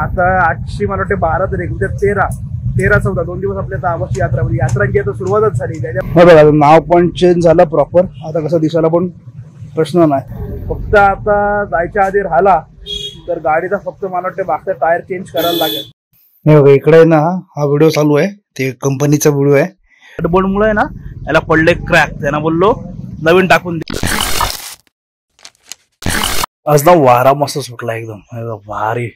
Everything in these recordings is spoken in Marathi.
आता आजची मला वाटते 12 तारीख, उद्या 13, 14 2 दिवस आपल्या आवाची यात्रा, म्हणजे यात्रांची आता सुरुवातच झाली. त्याच्या नाव पण चेंज झालं प्रॉपर. आता कसं दिसायला पण प्रश्न नाही. फक्त आता जायच्या आधी राहिला तर गाडीचा फक्त मला वाटतं मागचा टायर चेंज करायला लागेल. हे बघा इकडे ना हा व्हिडिओ चालू आहे, ते कंपनीचा व्हिडिओ आहे. गडबडमुळे आहे ना याला पडले क्रॅक. त्यांना बोललो नवीन टाकून दे. आज ना वारा मस्त सुटला एकदम भारी.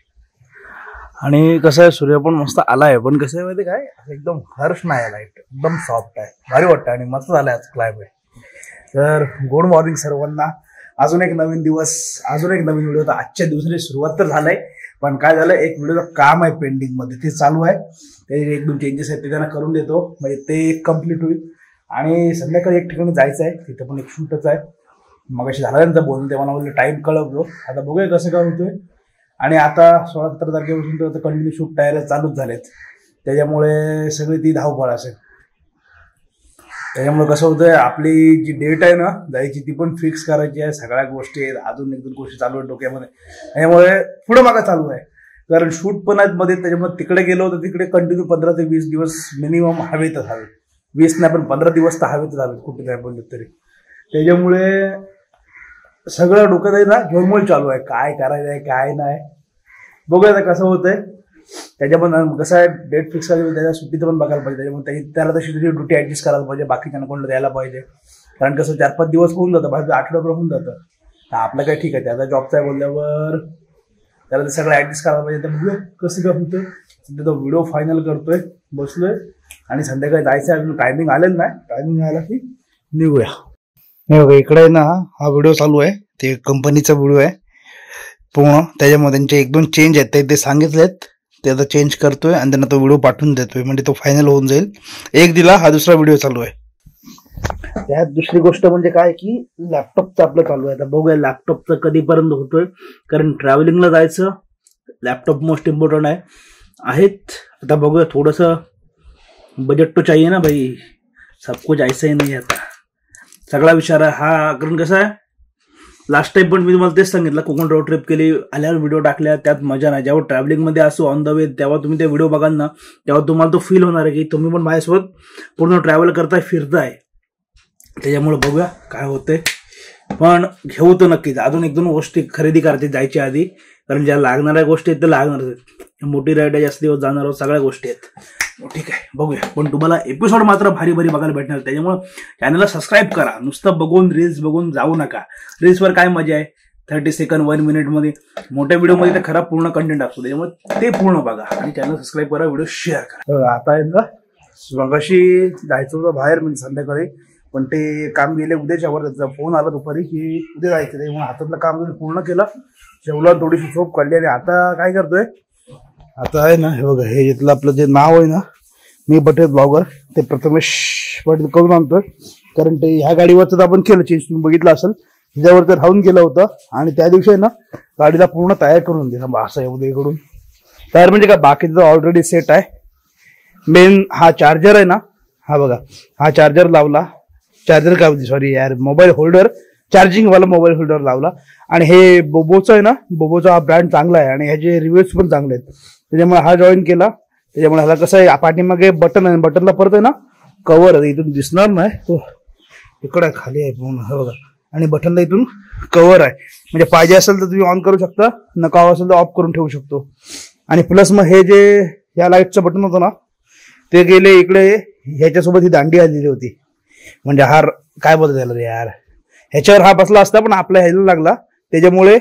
आणि कसं आहे सूर्य पण मस्त आलाय, पण कसं आहे माहिती काय एकदम हर्ष नाही, लाईट एकदम सॉफ्ट आहे, भारी वाटतं आणि मस्त झालंय आज क्लायमेट. तर गुड मॉर्निंग सर्वांना. अजून एक नवीन दिवस, अजून एक नवीन व्हिडिओ. तर आजच्या दिवसाची सुरुवात तर झालंय, पण काय झालं एक व्हिडिओचं काम आहे पेंडिंग मध्ये, ते चालू आहे. ते 1-2 चेंजेस आहेत ते त्यांना करून देतो, म्हणजे ते कम्प्लीट होईल. आणि संध्याकाळी एक ठिकाणी जायचं आहे, तिथं पण एक शूटच आहे. मग अशी झालं त्यांचं बोलून, ते मला बोलले टाइम कळवतो. आता बघूया कसं काय होतोय. आणि आता 16-17 तारखेपासून तर कंटिन्यू शूट तयारी चालूच झालेत, त्याच्यामुळे सगळी ती धावपळ असेल. त्याच्यामुळे कसं होतंय आपली जी डेट आहे ना जायची ती पण फिक्स करायची आहे. सगळ्या गोष्टी आहेत, अजून 1-2 गोष्टी चालू आहेत डोक्यामध्ये. त्याच्यामुळे पुढं मागं चालू आहे, कारण शूट पण आहेत मध्ये. त्याच्यामुळे तिकडे गेलो तर तिकडे कंटिन्यू 15 ते 20 दिवस मिनिमम हवेतच हवे. 20 नाही पण 15 दिवस तर हवेतच हवेत कुठे काय बोललं तरी. त्याच्यामुळे सगळं डोक्यात आहे ना झोलमोल चालू आहे, काय करायचं आहे काय नाही. बघूया आता कसं होतंय. त्याच्या पण कसं आहे डेट फिक्स करायची, त्याच्या सुट्टीचं पण बघायला पाहिजे. त्याच्यामुळे त्याला तशी त्याची ड्युटी ऍडजस्ट करायला पाहिजे, बाकीच्यांना कोणाला द्यायला पाहिजे. कारण कसं 4-5 दिवस होऊन जातं, बाकी आठवड्याभर होऊन जातं. तर आपलं काय ठीक आहे, त्याचा जॉबचा आहे बोलल्यावर त्याला ते सगळं ऍडजस्ट करायला पाहिजे. तर बघूया कसं काय होतंय. सध्या तो व्हिडिओ फायनल करतोय, बसलोय आणि संध्याकाळी जायचं आहे. अजून टायमिंग आलेलं नाही, टायमिंग आला की निघूया. हे बघा इकडे ना हा व्हिडिओ चालू आहे, ते कंपनीचा व्हिडिओ आहे पूर्ण. त्याच्यामध्ये त्यांचे 1-2 चेंज आहेत, ते सांगितलेत, ते आता चेंज करतोय आणि त्यांना तो व्हिडिओ पाठवून देतोय, म्हणजे तो फायनल होऊन जाईल. एक दिला, हा दुसरा व्हिडिओ चालू आहे. त्यात दुसरी गोष्ट म्हणजे काय की लॅपटॉपचं आपलं चालू आहे. आता बघूया लॅपटॉपचं कधीपर्यंत होतोय, कारण ट्रॅव्हलिंगला जायचं, लॅपटॉप मोस्ट इम्पॉर्टंट आहेत. आता बघूया, थोडंसं बजेट तो चाहिए ना भाई, सब कुछ ऐसा ही नाही. आता सगळा विचार आहे हा, कारण कसं आहे लास्ट टाइम पण मी तुम्हाला तेच सांगितलं, कोकण रोड ट्रिप केली, आल्यावर व्हिडिओ टाकल्या, त्यात मजा नाही. जेव्हा ट्रॅव्हलिंगमध्ये असो ऑन द वे, तेव्हा तुम्ही ते व्हिडिओ बघाल ना, तेव्हा तुम्हाला तो फील होणार आहे की तुम्ही पण माझ्यासोबत पूर्ण ट्रॅव्हल करताय, फिरताय. त्याच्यामुळे बघूया काय होतंय. पण घेऊ तर नक्कीच. अजून 1-2 गोष्टी खरेदी करायची जायच्या आधी, कारण ज्या लागणाऱ्या गोष्टी आहेत त्या लागणारच आहेत. मोठी राईड आहे, जास्त दिवस जाणार आहोत, सगळ्या गोष्टी आहेत. ठीक आहे बघूया. पण तुम्हाला एपिसोड मात्र भारी भारी बघायला भेटणार, त्याच्यामुळे चॅनलला सबस्क्राईब करा. नुसतं बघून रील्स बघून जाऊ नका. रील्सवर काय मजा आहे, 30 सेकंड 1 मिनिटमध्ये. मोठ्या व्हिडिओमध्ये तर खरा पूर्ण कंटेंट असतो, त्याच्यामुळे ते पूर्ण बघा आणि चॅनल सबस्क्राईब करा, व्हिडिओ शेअर करा. आता आहे ना मगाशी जायचं होतं बाहेर म्हणजे संध्याकाळी, पण ते काम गेले उद्याच्यावर. त्याचा फोन आला दुपारी की उद्या जायचं, त्यामुळे हातातलं काम पूर्ण केलं, जेवला, थोडीशी झोप काढली. आणि आता काय करतोय, आता आहे ना हे बघा, हे जिथलं आपलं जे नाव आहे ना मी पटेल ब्लॉगर, ते प्रथमेश पटेल करून आणतोय. कारण ते ह्या गाडीवरच आपण केलं चेंज, तुम्ही बघितलं असेल, ह्याच्यावर तर राहून गेलं होतं. आणि त्या दिवशी आहे ना गाडीला पूर्ण तयार करून दिला असं आहे उद्याकडून. तयार म्हणजे काय, बाकीचं ऑलरेडी सेट आहे. मेन हा चार्जर आहे ना, हा बघा, हा चार्जर लावला, चार्जर का सॉरी यार, मोबाईल होल्डर, चार्जिंग वाला मोबाईल होल्डर लावला. आणि हे बोबोचं आहे ना, बोबोचा हा ब्रँड चांगला आहे आणि ह्याचे रिव्ह्यूज पण चांगले आहेत, त्याच्यामुळे हा जॉईन केला. त्याच्यामुळे ह्याला कसं आहे, पाठीमागे बटन आहे, बटनला परत आहे ना कव्हर, इथून दिसणार नाही तो, इकडे खाली आहे पूर्ण, हे बघा. आणि बटनला इथून कव्हर आहे, म्हणजे पाहिजे असेल तर तुम्ही ऑन करू शकता, नका असेल तर ऑफ करून ठेवू शकतो. आणि प्लस मग हे जे या लाईटचं बटन होतं ना, ते गेले इकडे, ह्याच्यासोबत ही दांडी आलेली होती, म्हणजे हा काय बोलतो त्याला यार, ह्याच्यावर हा बसला असता पण आपल्या ह्याला लागला, त्याच्यामुळे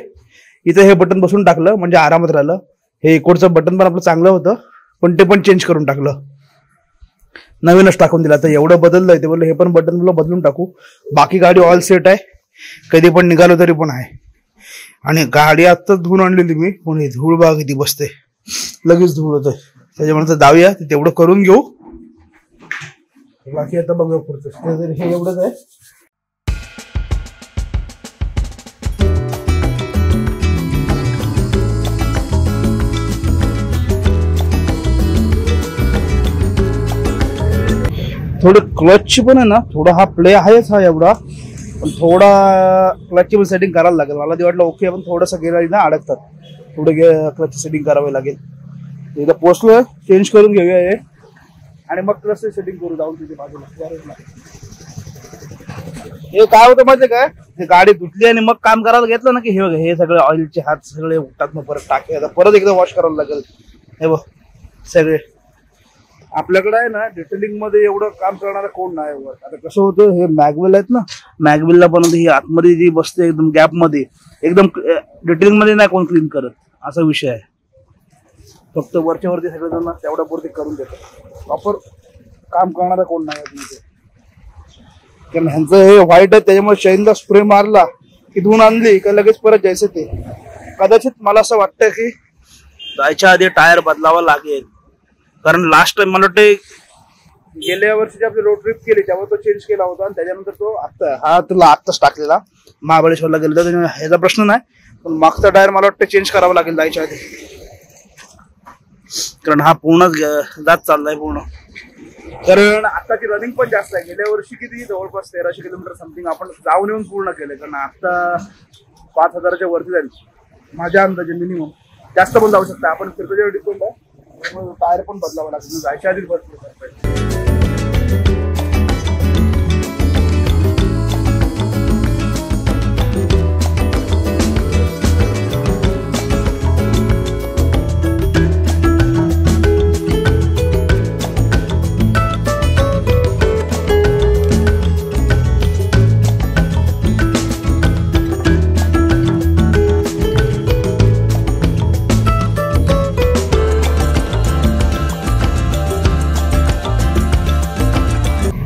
इथं हे बटन बसून टाकलं, म्हणजे आरामात राहिलं. हे इकडचं बटन पण आपलं चांगलं होतं, पण ते पण चेंज करून टाकलं, नवीनच टाकून दिला. तर एवढं बदललंय ते बोललं हे पण बटन बदलून टाकू. बाकी गाडी ऑल सेट आहे, कधी पण निघालो तरी पण आहे. आणि गाडी आत्ताच धुवून आणलेली मी, पण हे धूळ बाग किती बसते, लगेच धूळ होतंय. त्याच्यामुळे जाऊया तेवढं करून घेऊ, बाकी आता बघूया पुढचं. हे एवढंच आहे. थोडं क्लचची पण आहे ना, थोडा हा प्ले आहेच हा एवढा, पण थोडा क्लचची पण सेटिंग करायला लागेल. मला ते वाटलं ओके, पण थोडंसं गेला ना अडकतात, थोडं क्लचची सेटिंग करावी लागेल. एकदा पोचलोय, चेंज करून घेऊया हे आणि मग क्लच सेटिंग करू जाऊन तिथे बाजूला. हे काय होतं माहितीये काय, हे गाडी धुतली आणि मग काम करायला घेतलं ना की हे सगळे ऑइलचे हात सगळे उठतात, मग परत टाके आता परत एकदा वॉश करावं लागेल. हे बघ सगळे आपल्याकडे आहे ना, डिटेलिंग मध्ये एवढं काम करणारा कोण नाही. आता कसं होतं, हे मॅगवेल आहेत ना, मॅगवेलला पण ही आतमध्ये जी बसते एकदम गॅप मध्ये, एकदम डिटेलिंग मध्ये नाही कोण क्लीन करत, असा विषय आहे. फक्त वरच्या वरती सगळे जण तेवढ्या पुरते करून देतात, प्रॉपर काम करणारा कोण नाही. कारण ह्यांचं हे व्हाईट आहे त्याच्यामुळे शैनला स्प्रे मारला की धुवून आणली का लगेच परत जायचं. ते कदाचित मला असं वाटतं की जायच्या आधी टायर बदलावा लागेल, कारण लास्ट टाइम मला वाटतं गेल्या वर्षी जे आपली रोड ट्रिप केली तेव्हा तो चेंज केला होता आणि त्याच्यानंतर तो आत्ताच टाकलेला महाबळेश्वरला गेला तर ह्याचा प्रश्न नाही, पण मागचा टायर मला वाटतं चेंज करावा लागेल जायच्या आधी, कारण हा पूर्णच जात चाललाय पूर्ण. कारण आताची रनिंग पण जास्त आहे. गेल्या वर्षी किती जवळपास 1300 किलोमीटर समथिंग आपण जाऊन येऊन पूर्ण केले, कारण आता 5000च्या वरती जाईल माझ्या अंदाजे मिनिमम, जास्त पण जाऊ शकता आपण. फिरतोच्या डिपेंड आहे, टायर पण बदलावं लागेल जायच्या आधीच बदलू.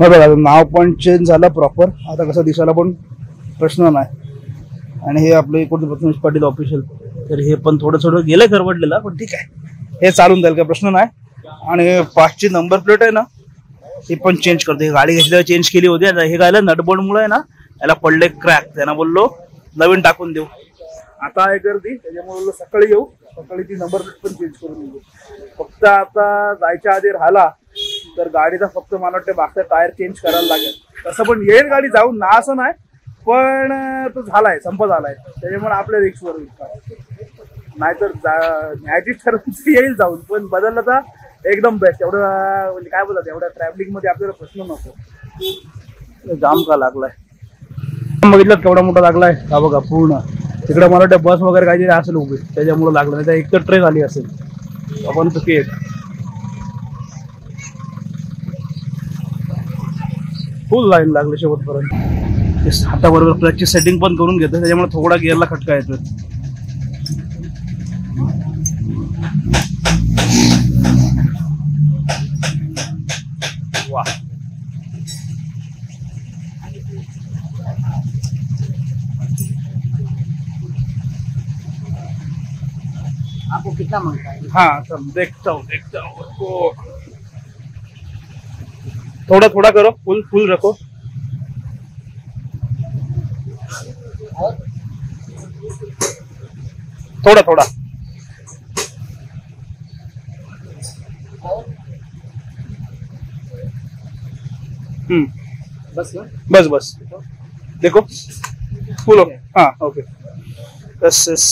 हे बघा नाव पण चेंज झालं प्रॉपर, आता कसं दिसायला पण प्रश्न नाही. आणि हे आपलं इकडे प्रथमेश पाटील ऑफिशियल, तर हे पण थोडं गेलंय खरवडलेलं, पण ठीक आहे हे चालून जाईल, काय प्रश्न नाही. आणि 5ची नंबर प्लेट आहे ना, हे पण चेंज करते. गाडी घेतल्यावर चेंज केली होती, हे गायला नटबोल्डमुळे ना याला पडले क्रॅक, त्यांना बोललो नवीन टाकून देऊ. आता आहे गर्दी त्याच्यामुळे बोललो सकाळी येऊ, सकाळी ती नंबर प्लेट पण चेंज करून देऊ. फक्त आता जायच्या आधी राहिला तर गाडीचा फक्त मला वाटतं मागचा टायर चेंज करायला लागेल. तसं पण येईल गाडी जाऊन ना असं नाही, पण तो झालाय संप झालाय त्याच्यामुळे आपल्या रिक्सवर नाहीतर न्यायची ठरवून येईल जाऊन, पण बदललं तर एकदम बेस्ट. एवढं म्हणजे काय बोलतात, एवढ्या ट्रॅव्हलिंग मध्ये आपल्याला प्रश्न नको. जाम का लागलाय बघितलं केवढा मोठा लागलाय हा बघा पूर्ण. तिकडे मला वाटतं बस वगैरे काहीतरी असेल उभी त्याच्यामुळे लागलं, नाही तर एक तर ट्रेन आली असेल. आपण चुकी एक फुल लाईन लागले शेवटपर्यंत. हाताबरोबर क्लचची सेटिंग पण करून घेतो त्याच्यामुळे थोडा गिअरला खटका येतो. वाह आपको कितना मांगता है? हाँ सब देखता हूँ थोड़ा थोड़ा करो, फुल फुल रखो. थोड़ा थोड़ा बस बस बस देखो फुल. हाँ ओके बस यस.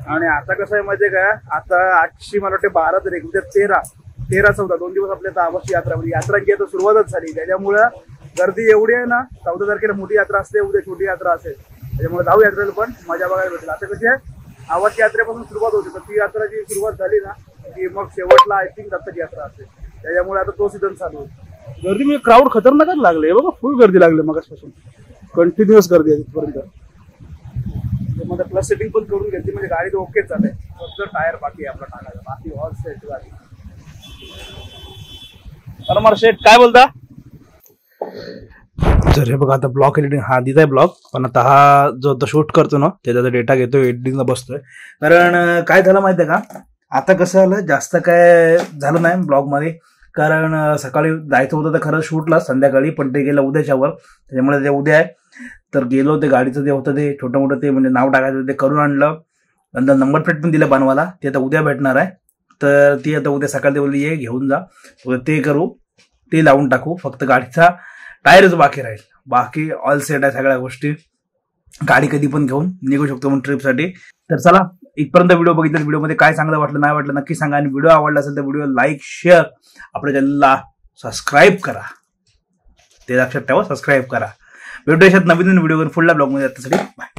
आणि आता कसं आहे माहितीये का, आता आजची मला वाटते 12 तारीख, उद्या 13, 14 2 दिवस आपल्या ताबाची यात्रा, म्हणजे यात्रांची आता सुरुवातच झाली. त्याच्यामुळे गर्दी एवढी आहे ना, 14 तारखेला मोठी यात्रा असते, उद्या छोटी यात्रा असेल, त्याच्यामुळे जाऊ यात्रेला पण मजा बघायला भेटेल. आता कशी आहे आवाजची यात्रेपासून सुरुवात होती, तर ती यात्राची सुरुवात झाली ना की मग शेवटला आय थिंक दत्ताची यात्रा असेल, त्याच्यामुळे आता तो सीझन चालू होईल. गर्दी म्हणजे क्राऊड खतरनाकच लागले बघा, फुल गर्दी लागली मगासपासून, कंटिन्युअस गर्दी आहे तिथपर्यंत. मध्ये प्लस सेटिंग पण करून घेतली म्हणजे गाडी तो ओकेच झालंय, फक्त टायर बाकी आहे आपला टाकायला, बाकी ऑल सेट गाडी. मला शेट काय बोलता. तर हे बघा आता ब्लॉक एडिटिंग हा दिलाय ब्लॉग, पण आता हा जो आता शूट करतो ना त्याचा डेटा घेतोय, एडिटिंगला बसतोय. कारण काय झालं माहितीये का, आता कसं झालं जास्त काय झालं नाही ब्लॉग मध्ये, कारण सकाळी जायचं होतं तर खरं शूटला संध्याकाळी, पण ते गेलं उद्याच्यावर, त्याच्यामुळे ते उद्या आहे. तर गेलो ते गाडीचं जे होतं ते छोटं मोठं ते म्हणजे नाव टाकायचं ते करून आणलं, नंतर नंबर प्लेट पण दिलं बनवायला, ते आता उद्या भेटणार आहे. तर ती आता उद्या सकाळी ते बोलली ये घेऊन जा, ते करू, ते लावून टाकू, फक्त गाडीचा टायरच बाकी राहील, बाकी ऑल सेट आहे सगळ्या गोष्टी. गाडी कधी पण घेऊन निघू शकतो मग ट्रिपसाठी. तर चला, इथपर्यंत व्हिडिओ बघितला, व्हिडिओमध्ये काय चांगलं वाटलं नाही वाटलं नक्की सांगा. आणि व्हिडिओ आवडला असेल तर व्हिडिओ लाईक शेअर, आपल्या चॅनलला सबस्क्राईब करा, ते लक्षात ठेवा, सबस्क्राईब करा. भेटूया नवीन व्हिडिओ पुढल्या ब्लॉगमध्ये. आतासाठी बाय.